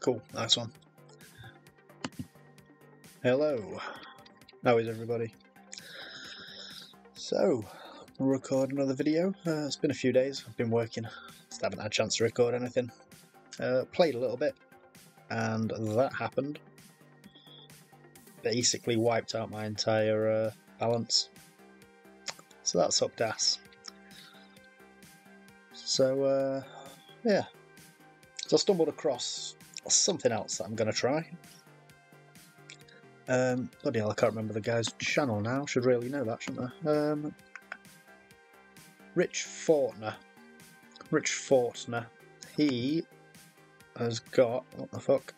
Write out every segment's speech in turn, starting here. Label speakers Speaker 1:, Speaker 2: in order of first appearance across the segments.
Speaker 1: Cool, nice one. Hello, how is everybody? So, we'll record another video. It's been a few days, I've been working, just haven't had a chance to record anything. Played a little bit, and that happened. Basically wiped out my entire balance. So that sucked ass. So, yeah. So I stumbled across something else that I'm going to try. Bloody hell, I can't remember the guy's channel now. Should really know that, shouldn't I? Rich Fortner. He has got, what the fuck?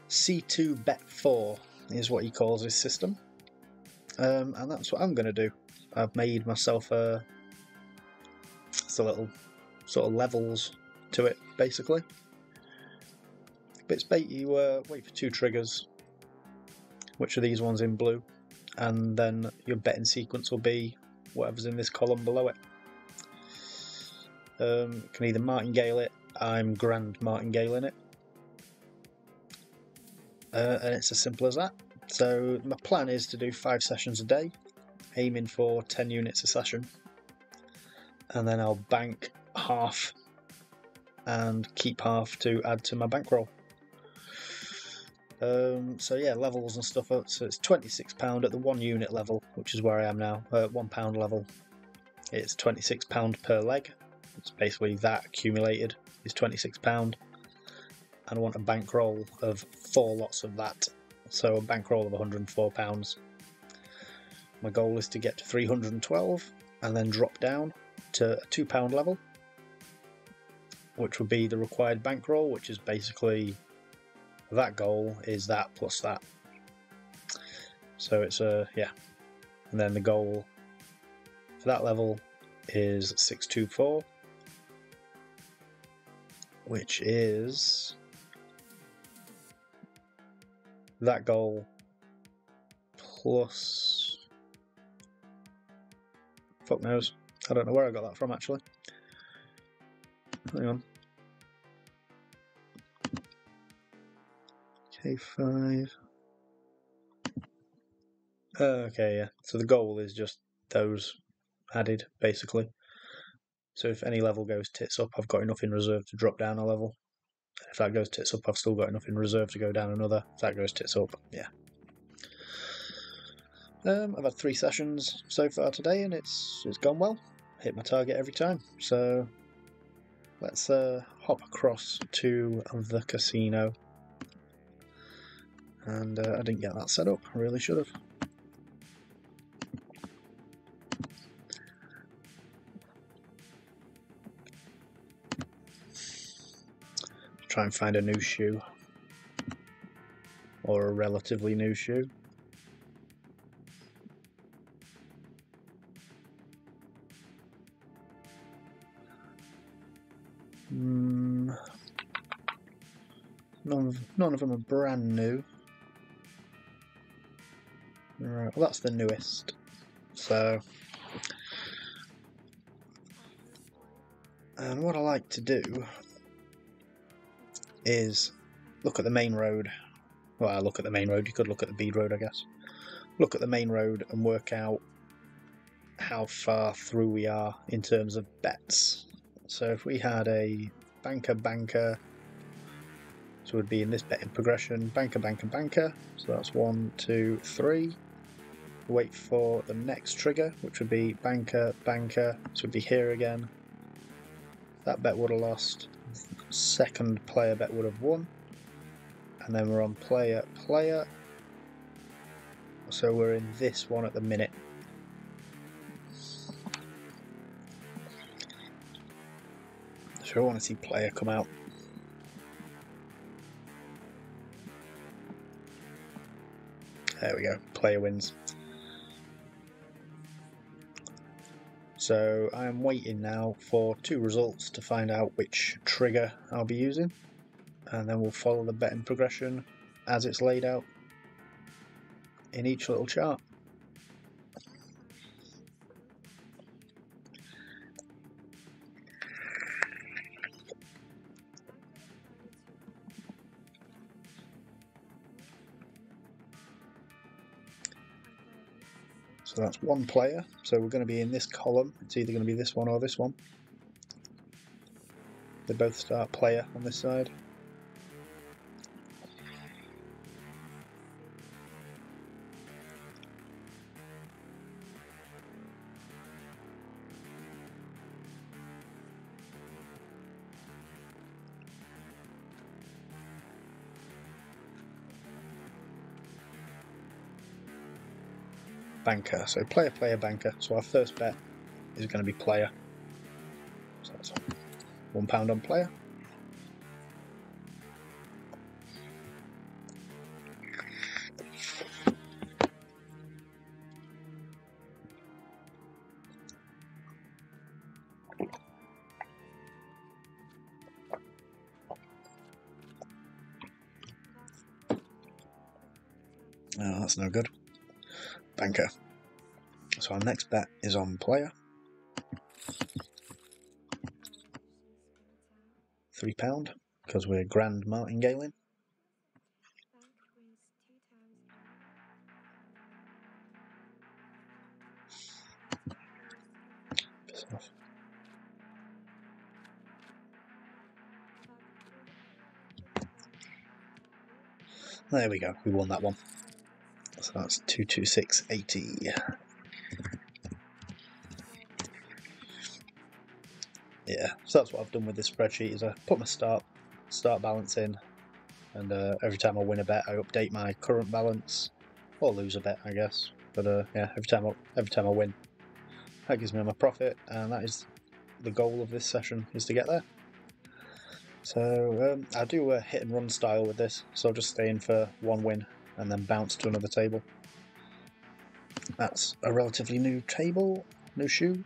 Speaker 1: C2Bet4 is what he calls his system. And that's what I'm going to do. I've made myself a little sort of levels to it, basically. But it's you wait for 2 triggers, which are these ones in blue, and then your betting sequence will be whatever's in this column below it. You can either martingale it. I'm grand martingaling it. And it's as simple as that. So my plan is to do 5 sessions a day, aiming for 10 units a session, and then I'll bank half and keep half to add to my bankroll. So yeah, levels and stuff. So it's £26 at the 1 unit level, which is where I am now. £1 level, it's £26 per leg. It's basically that accumulated is £26, and I want a bankroll of 4 lots of that. So a bankroll of £104. My goal is to get to 312 and then drop down to a £2 level, which would be the required bankroll, which is basically that goal is that plus that. So it's yeah. And then the goal for that level is 624, which is that goal plus, fuck knows, I don't know where I got that from actually. Hang on. K5. Okay, yeah. So the goal is just those added, basically. So if any level goes tits up, I've got enough in reserve to drop down a level. If that goes tits up, I've still got enough in reserve to go down another. If that goes tits up, yeah. I've had 3 sessions so far today, and it's gone well. Hit my target every time. So let's hop across to the casino. And I didn't get that set up. I really should have. Try and find a new shoe, or a relatively new shoe. None of them are brand new. Right, well that's the newest. So, and what I like to do is look at the main road. Well, I look at the main road, you could look at the bead road, I guess. Look at the main road and work out how far through we are in terms of bets. So if we had a banker, so it would be in this betting progression, banker. So that's 1, 2, 3. Wait for the next trigger, which would be banker, so it would be here again. That bet would have lost. Second player bet would have won. And then we're on player. So we're in this one at the minute. So I want to see player come out. There we go, player wins. So I am waiting now for 2 results to find out which trigger I'll be using, and then we'll follow the betting progression as it's laid out in each little chart. So that's one player. So we're going to be in this column. It's either going to be this one or this one. They both start player on this side. Banker. So player, player, banker. So our first bet is going to be player. So that's £1 on player. Oh, that's no good. Banker. So our next bet is on player. £3 because we're grand martingaling. Piss off. There we go, we won that one. So that's 226.80. Yeah, so that's what I've done with this spreadsheet, is I put my start balance in, and every time I win a bet I update my current balance, or lose a bet I guess, but yeah, every time I win, that gives me my profit, and that is the goal of this session, is to get there. So I do a hit and run style with this, so I'll just stay in for one win and then bounce to another table. That's a relatively new table, new shoe.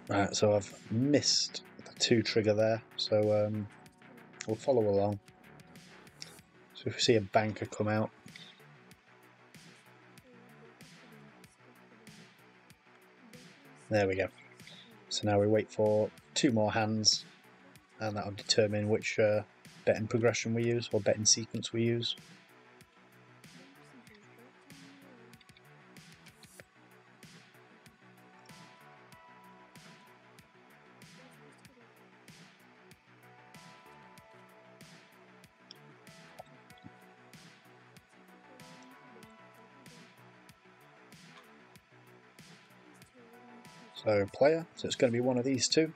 Speaker 1: Right, so I've missed the 2 trigger there, so we'll follow along. So if we see a banker come out, there we go. So now we wait for 2 more hands, and that'll determine which betting progression we use, or betting sequence we use. So player, so it's going to be one of these two.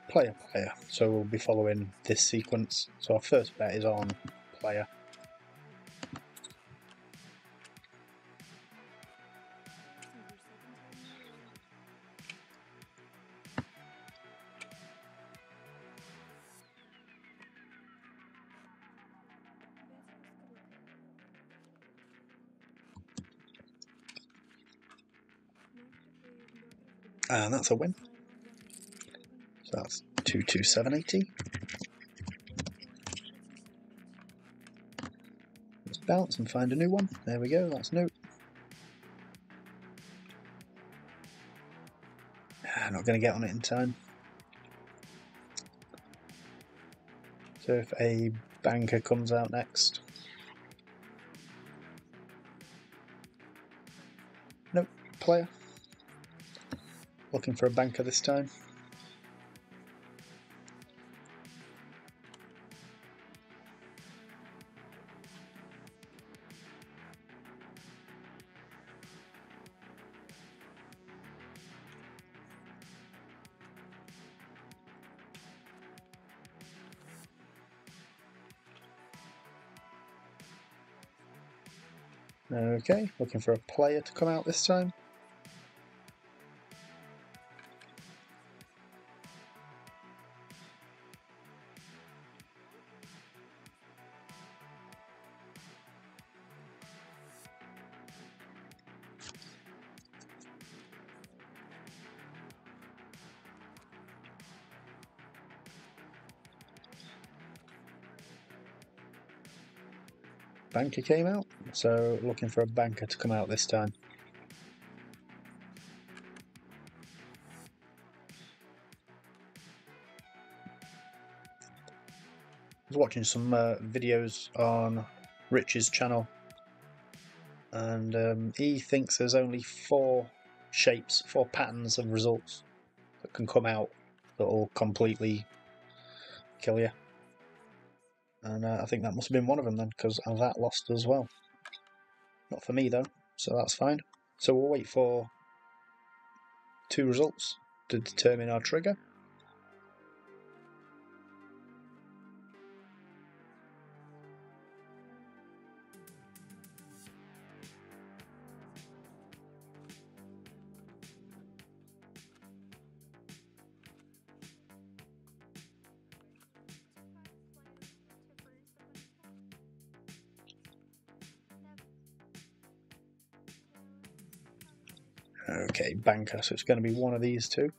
Speaker 1: Player, player. So we'll be following this sequence. So our first bet is on player. And that's a win. So that's 227.80. Let's bounce and find a new one. There we go, that's new. Not going to get on it in time. So if a banker comes out next. Nope, player. Looking for a banker this time. Okay, looking for a player to come out this time. banker came out, so looking for a banker to come out this time. I was watching some videos on Rich's channel, and he thinks there's only 4 shapes, 4 patterns of results that can come out that will completely kill you. And I think that must have been one of them then, because that lost as well. Not for me though, so that's fine. So we'll wait for 2 results to determine our trigger. Okay, banker, so it's going to be one of these 2.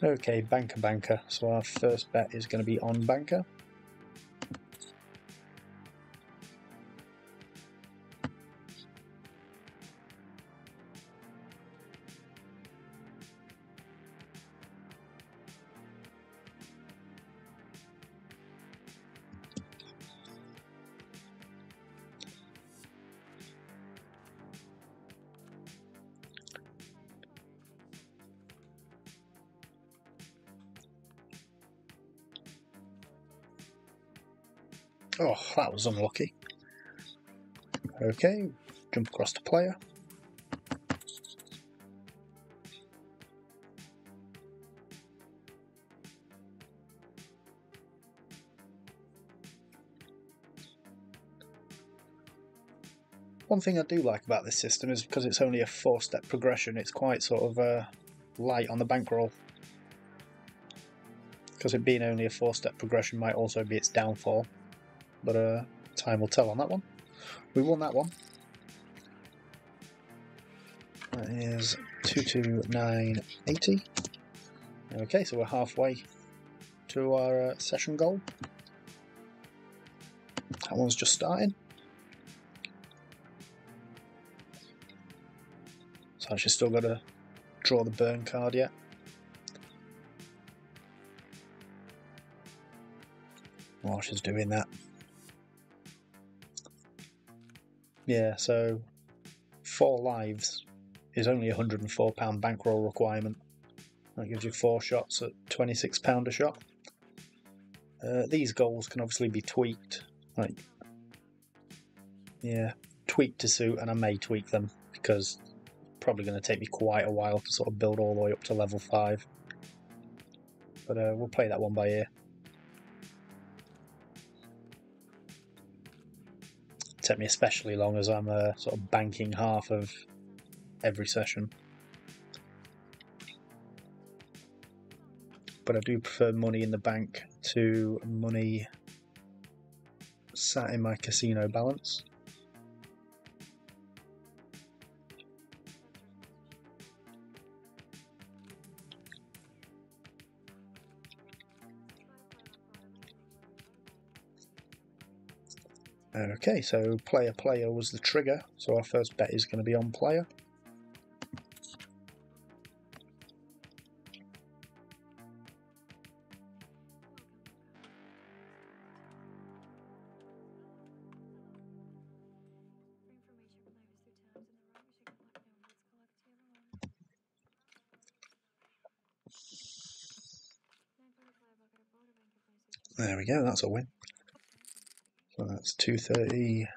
Speaker 1: Okay, banker, so our first bet is going to be on banker. Oh, that was unlucky. Okay, jump across to player. One thing I do like about this system is because it's only a 4-step progression, it's quite sort of light on the bankroll. Because it being only a 4-step progression might also be its downfall. But time will tell on that one. We won that one. That is 22980. Okay, so we're halfway to our session goal. That one's just starting. So I've just still got to draw the burn card yet. While she's doing that. Yeah, so 4 lives is only a £104 bankroll requirement. That gives you 4 shots at £26 a shot. These goals can obviously be tweaked, tweaked to suit, and I may tweak them because it's probably going to take me quite a while to sort of build all the way up to level 5. But we'll play that one by ear. Take me especially long as I'm sort of banking half of every session. But I do prefer money in the bank to money sat in my casino balance. Okay, so player was the trigger, so our first bet is going to be on player. There we go, that's a win. So that's 230.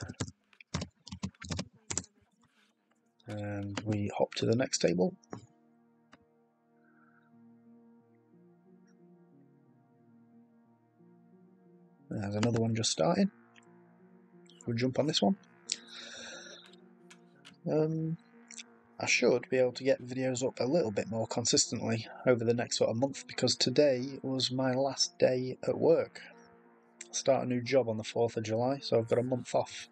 Speaker 1: And we hop to the next table. There's another one just starting. We'll jump on this one. I should be able to get videos up a little bit more consistently over the next sort of month, because today was my last day at work. I start a new job on the 4th of July, so I've got a month off.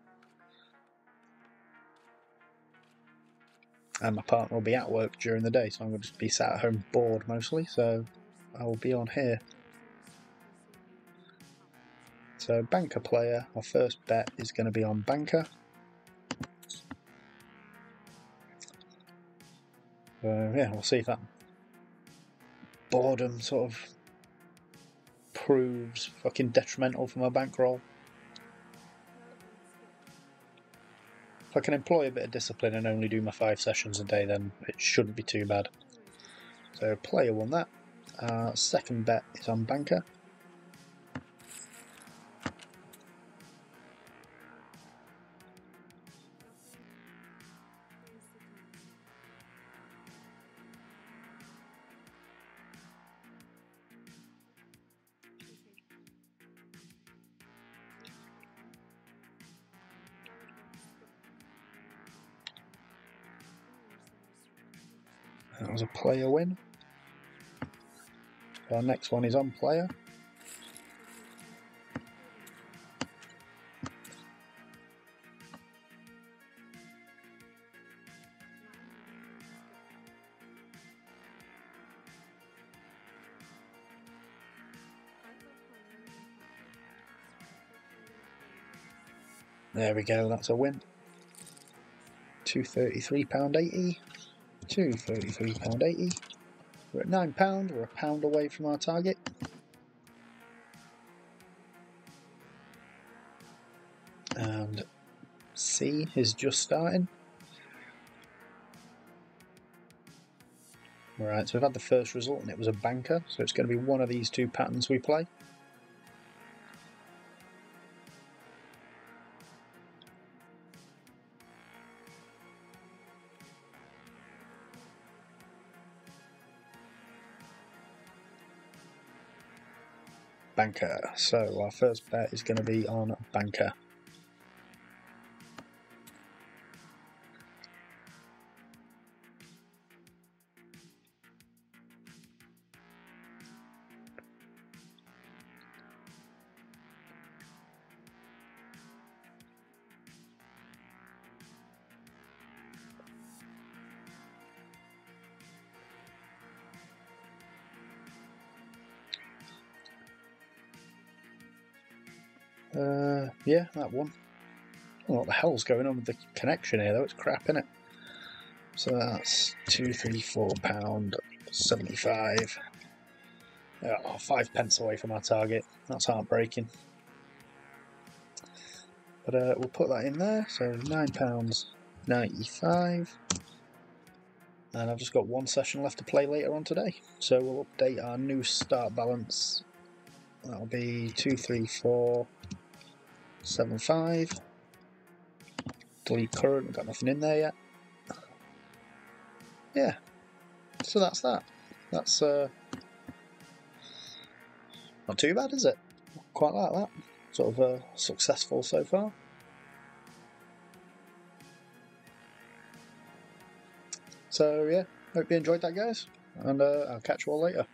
Speaker 1: And my partner will be at work during the day, so I'm going to just be sat at home bored mostly, so I will be on here. So banker player, our first bet is going to be on banker. Yeah, we'll see if that boredom sort of proves fucking detrimental for my bankroll. If I can employ a bit of discipline and only do my 5 sessions a day, then it shouldn't be too bad. So player won that. Second bet is on banker. That was a player win. Our next one is on player. There we go, that's a win. £233.80. £233.80. We're at £9, we're £1 away from our target. And C is just starting. Right, so we've had the first result and it was a banker, so it's going to be one of these two patterns we play. Banker. So our first bet is going to be on banker. Yeah, that one. Oh, what the hell's going on with the connection here though? It's crap, innit? So that's £234.75. Oh, 5 pence away from our target. That's heartbreaking. But we'll put that in there. So £9.95. And I've just got one session left to play later on today. So we'll update our new start balance. That'll be 234.75. Delete current, we've got nothing in there yet. Yeah, so that's that. That's not too bad, is it? Quite like that. Sort of successful so far. So yeah, hope you enjoyed that, guys, and I'll catch you all later.